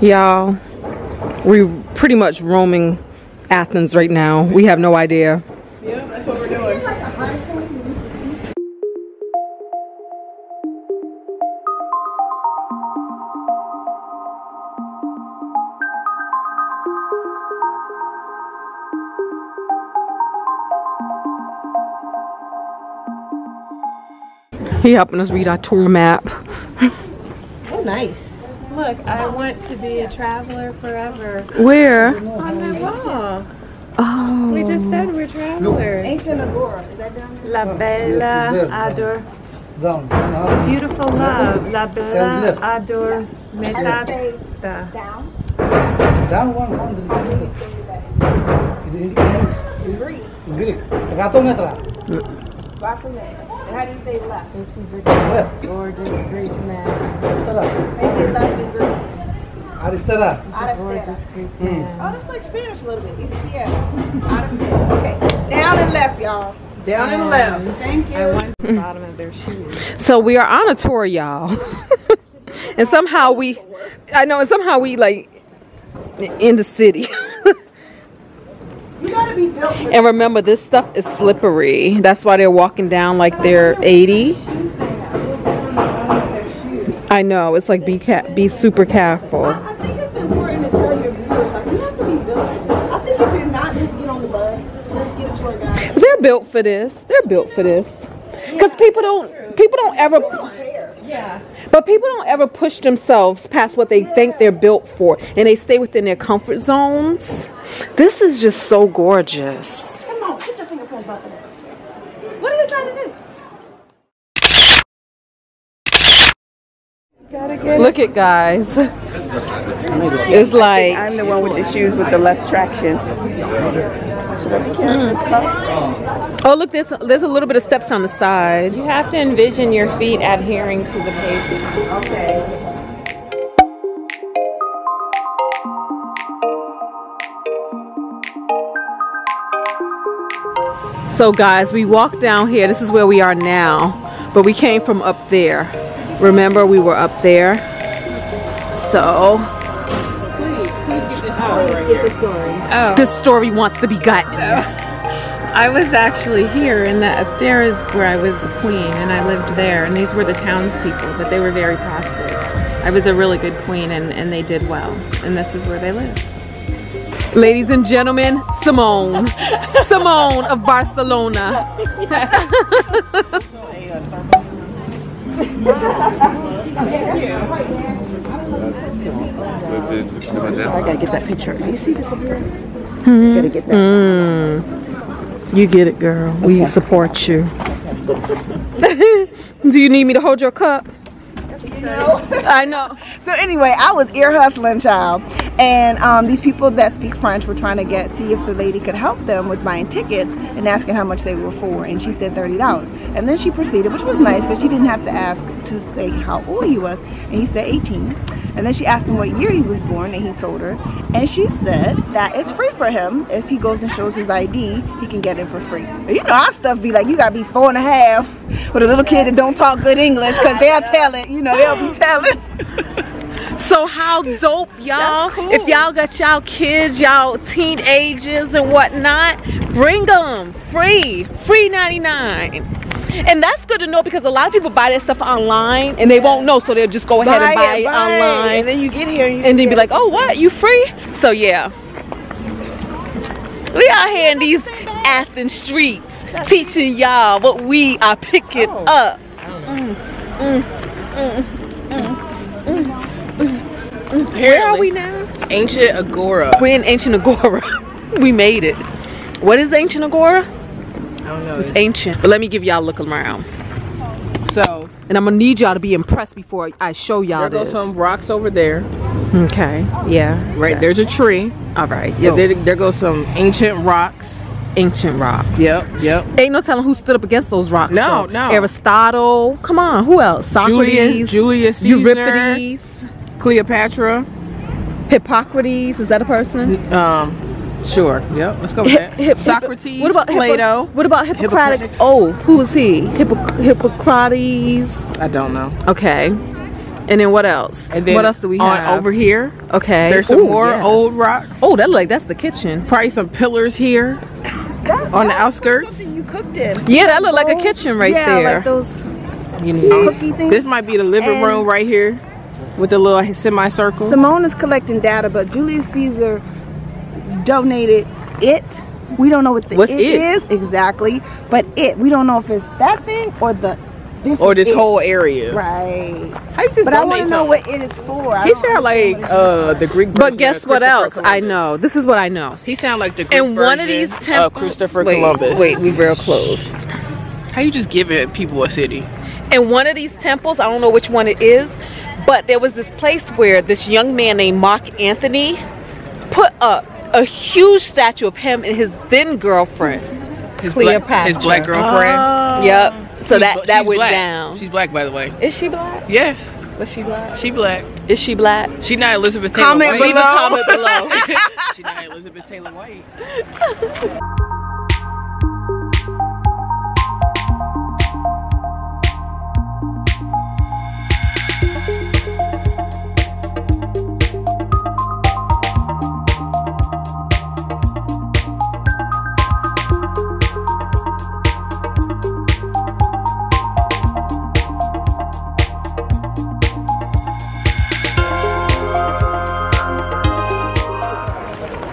Y'all, we're pretty much roaming Athens right now. We have no idea. Yeah, that's what we're doing. He helping us read our tour map. Oh, nice. Look, I want to be a traveler forever. Where? On that wall. Oh. We just said we're travelers. Ancient Agora. Is that down there? La bella ador. Beautiful love. La bella ador metata. Down. Down 100. How do you say that in Greek? Greek. 100 metra. Baphomet. And how do you say left? This is a Left. gorgeous Greek man. Aristera. How do you say left in Greek? Aristera. Gorgeous Greek man. Oh, that's like Spanish a little bit. Aristera. Okay. Down and left, y'all. Down and left. Thank you. I want the bottom of their shoes. So we are on a tour, y'all. And somehow we like in the city. You gotta be built for And remember, this stuff is slippery. That's why they're walking down like they're 80. I know, it's like be super careful. I think it's important to tell your viewers, like, you have to be built for this. I think if you're not, just get on the bus. Just get a tour guide. They're built for this. They're built for this. Because people don't ever, Yeah. but people don't ever push themselves past what they think they're built for, and they stay within their comfort zones. This is just so gorgeous. Come on, put your finger press button. What are you trying to do? Look at guys. It's like I'm the one with the shoes with the less traction. oh look, there's a little bit of steps on the side. You have to envision your feet adhering to the pavement. Okay. So guys, we walked down here. This is where we are now, but we came from up there. Remember, we were up there. So Please get this story right here. Oh. this story wants to be gotten. I was actually here, and there is where I was the queen, and I lived there, and these were the townspeople, but they were very prosperous. I was a really good queen, and they did well, and this is where they lived. Ladies and gentlemen, Simone. Simone of Barcelona. I gotta get that picture. Do you see this up here? Gotta get that. You get it, girl. We support you. Do you need me to hold your cup? No. I know. So anyway, I was ear hustling, child, and these people that speak French were trying to see if the lady could help them with buying tickets and asking how much they were for, and she said $30. And then she proceeded, which was nice, but she didn't have to ask to say how old he was, and he said 18. And then she asked him what year he was born, and he told her, and she said that it's free for him. If he goes and shows his ID, he can get it for free. And you know, our stuff be like, you gotta be 4 1/2 with a little kid that don't talk good English, because they'll tell it, you know, they'll be telling. So how dope, y'all. Cool. If y'all got y'all kids, y'all teenagers and whatnot, bring them free 99. And that's good to know, because a lot of people buy that stuff online and they won't know, so they'll just go ahead and buy it online. And then you get here and then be like, oh, what, you free? So yeah, we out here in these Athens streets teaching y'all what we are picking up. Where are we now? Ancient Agora. We're in Ancient Agora. We made it. What is Ancient Agora? I don't know. It's ancient. But let me give y'all a look around. So, and I'm gonna need y'all to be impressed before I show y'all there this. goes some rocks over there. Okay. Yeah. Right, okay. there's a tree. All right. Yeah, there goes some ancient rocks. Ancient rocks. Yep. Ain't no telling who stood up against those rocks. No, though. no. Aristotle. Come on. Who else? Socrates. Julius Caesar. Euripides. Cleopatra. Hippocrates. Is that a person? Sure. Yep. Let's go with that. Socrates. What about Plato? What about Hippocratic oath? Who was he? Hippocrates. I don't know. Okay. And then what else? And then what else do we have? Over here, okay. there's some more old rocks. Oh, that's the kitchen. Probably some pillars here on the outskirts. Something you cooked in. Yeah, that looked like a kitchen right there. Like those You know, cookie things. this might be the living room right here with the little semicircle. Simone is collecting data, but Julius Caesar donated it. We don't know what the What's it it? is exactly, but we don't know if it's that thing or this whole area. Right. How you just But I want donate to know something? what it is for. He sound like the Greek. But guess what else? I know. This is what I know. He sound like the Greek In one of these version temples, Christopher Columbus. Wait, we real close. How you just giving people a city? In one of these temples, I don't know which one it is, but there was this place where this young man named Mark Antony put up a huge statue of him and his then girlfriend, Cleopatra. His black girlfriend. Yep. So that she's went black. down. She's black, by the way. Is she black? Yes. Was she black? She black. Is she black? She not Elizabeth Taylor Comment White. Leave a comment below. She not Elizabeth Taylor White.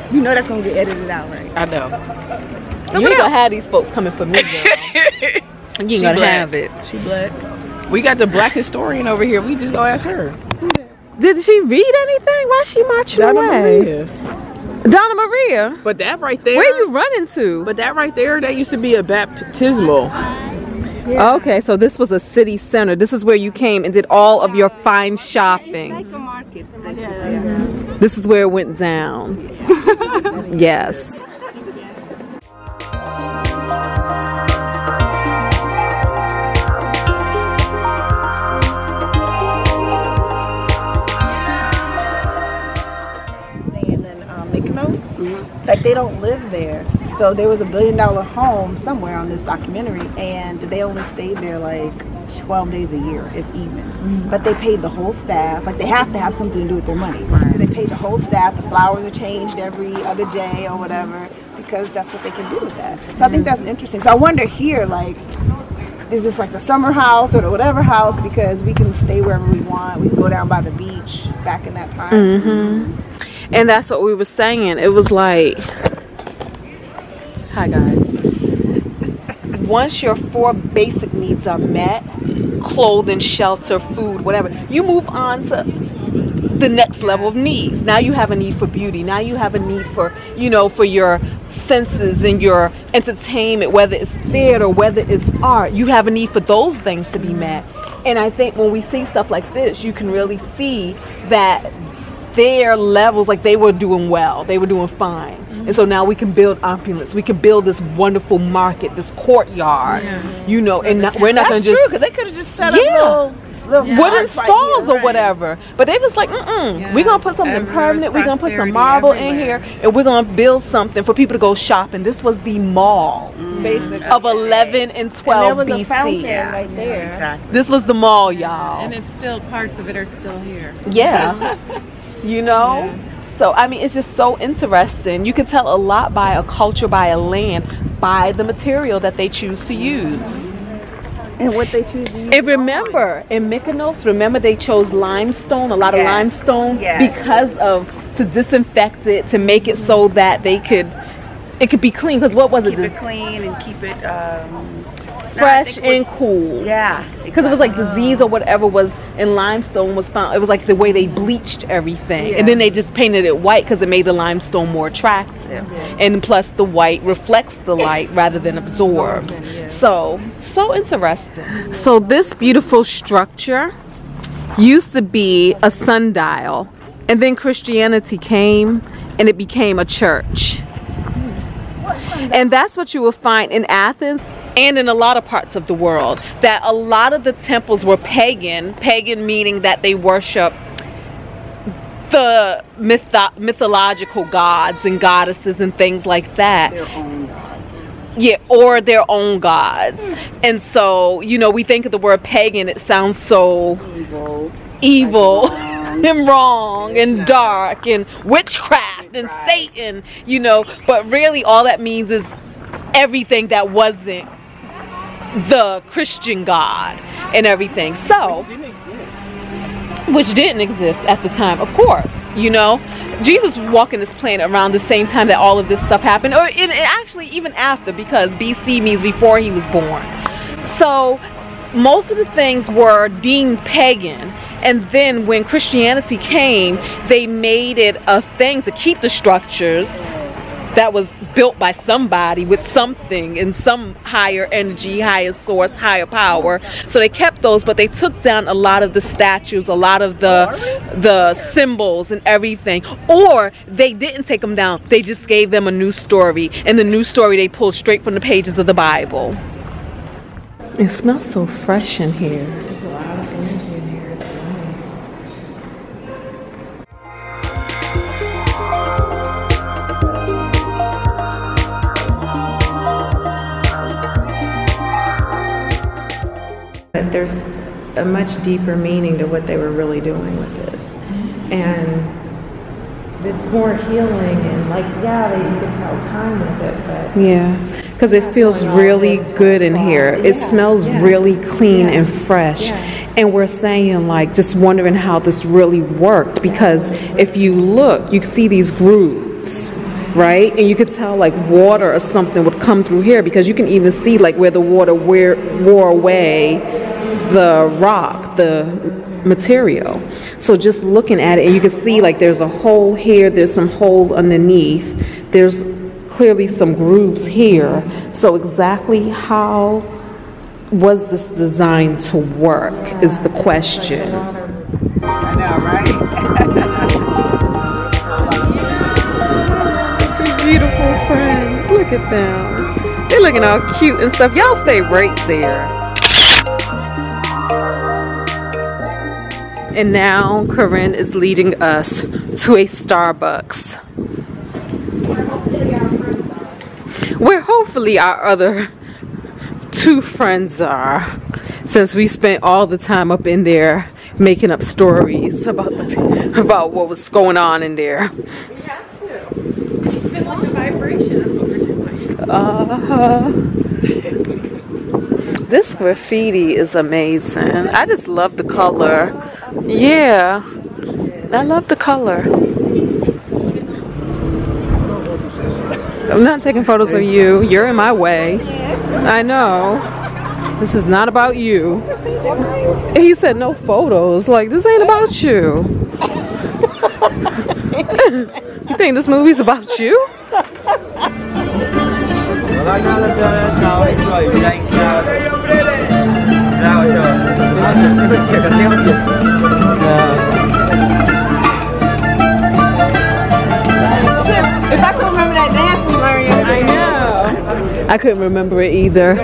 You know that's gonna get edited out, right? I know. So you ain't gonna have these folks coming for me, girl. You ain't gonna have it. She black. We got the black historian over here. We just go ask her. Did she read anything? Why is she marching away? Donna Maria. But that right there. Where you running to? But that right there, that used to be a baptismal. Yeah. Okay, so this was a city center. This is where you came and did all of your fine shopping. Like a market. This is where it went down. Yes. Like they don't live there. So there was $1 billion home somewhere on this documentary, and they only stayed there like 12 days a year, if even. But they paid the whole staff. Like they have to have something to do with their money. So they paid the whole staff. The flowers are changed every other day or whatever, because that's what they can do with that. So I think that's interesting. So I wonder here, like, is this like the summer house or the whatever house, because we can stay wherever we want. We can go down by the beach back in that time. And that's what we were saying. It was like, hi guys. Once your 4 basic needs are met, clothing, shelter, food, whatever, you move on to the next level of needs. Now you have a need for beauty. Now you have a need for, you know, for your senses and your entertainment, whether it's theater, whether it's art. You have a need for those things to be met. And I think when we see stuff like this, you can really see that their levels, like they were doing well, they were doing fine. And so now we can build opulence, we can build this wonderful market, this courtyard, you know, and we're not going to just, because they could have just set up little wooden stalls or whatever, but they was like, we're gonna put something permanent, we're gonna put some marble in here, and we're gonna build something for people to go shopping. This was the mall basically of 11 and 12 and there was BC. a fountain right there. Exactly. This was the mall, y'all. And it's still, parts of it are still here. Yeah. You know? So, I mean, it's just so interesting. You can tell a lot by a culture, by a land, by the material that they choose to use. And what they choose to use. And remember, in Mykonos, remember they chose limestone, a lot of limestone, because of, to disinfect it, to make it so that they could, it could be clean. Because what was it? Keep it clean and keep it fresh and cool. Yeah. Because it was like disease or whatever was in limestone was found. It was like the way they bleached everything. And then they just painted it white because it made the limestone more attractive. And plus the white reflects the light rather than absorbs. So interesting. So this beautiful structure used to be a sundial. And then Christianity came and it became a church. And that's what you will find in Athens and in a lot of parts of the world, that a lot of the temples were pagan meaning that they worship the mythological gods and goddesses and things like that. Their own gods. Yeah, or their own gods. And so, you know, we think of the word pagan, it sounds so evil and wrong and dark and witchcraft and Satan, you know, but really all that means is everything that wasn't the Christian God and everything. So, which didn't exist at the time, of course, you know. Jesus was walking this planet around the same time that all of this stuff happened, or actually even after, because BC means before he was born. So most of the things were deemed pagan, and then when Christianity came, they made it a thing to keep the structures that was built by somebody with something in some higher energy, higher source, higher power. So they kept those, but they took down a lot of the statues, a lot of the symbols and everything. Or they didn't take them down, they just gave them a new story, and the new story they pulled straight from the pages of the Bible. It smells so fresh in here. There's a lot of energy in here. It's nice. But there's a much deeper meaning to what they were really doing with this. And it's more healing, and like, yeah, you can tell time with it, but yeah, because it feels really good in here. It smells really clean and fresh. And we're saying, like, just wondering how this really worked, because if you look, you see these grooves, right? And you could tell like water or something would come through here, because you can even see like where the water wore away the rock, the material. So just looking at it, and you can see like there's a hole here, there's some holes underneath, there's clearly some grooves here. So exactly how was this designed to work is the question. I know, right? Beautiful friends, look at them. They're looking all cute and stuff. Y'all stay right there. And now Corinne is leading us to a Starbucks, where hopefully our other two friends are, since we spent all the time up in there making up stories about what was going on in there. we have to. It's been like a vibration is what we're doing. This graffiti is amazing. I just love the color. Yeah, I love the color. I'm not taking photos of you. You're in my way. I know. This is not about you. He said no photos. Like, this ain't about you. You think this movie's about you? If I can remember that dance we learned yesterday. I know. I couldn't remember it either.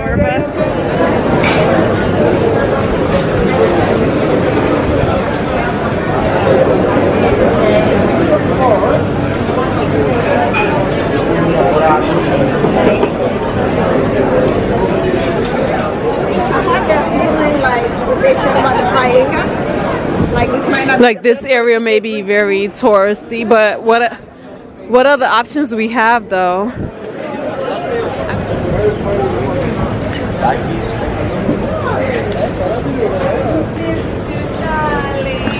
Like this area may be very touristy, but what other options do we have though?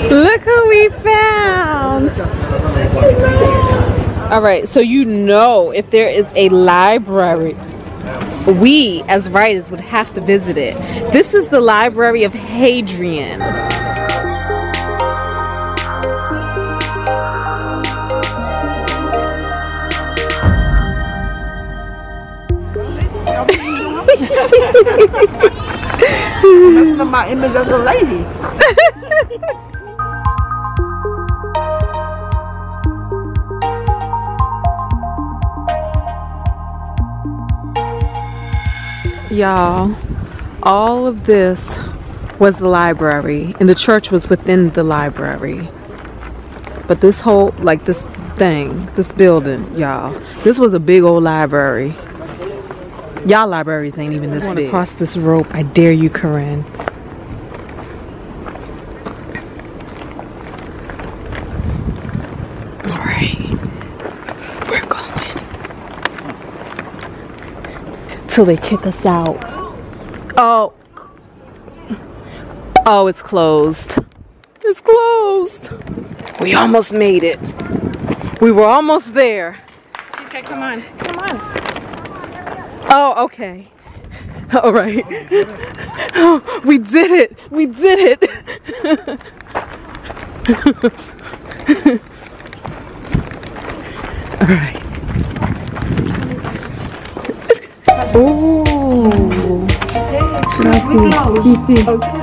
Look who we found! Alright, so you know if there is a library, we as writers would have to visit it. This is the Library of Hadrian. That's not my image as a lady. Y'all, all of this was the library, and the church was within the library. But this whole, like this thing, this building, y'all, this was a big old library. Y'all libraries ain't even this big. Across this rope, I dare you, Corinne. till they kick us out. Oh. Oh, it's closed. It's closed. We almost made it. We were almost there. She said, come on, come on. Oh, okay. All right. Oh, we did it. We did it. All right. Ooh. Okay.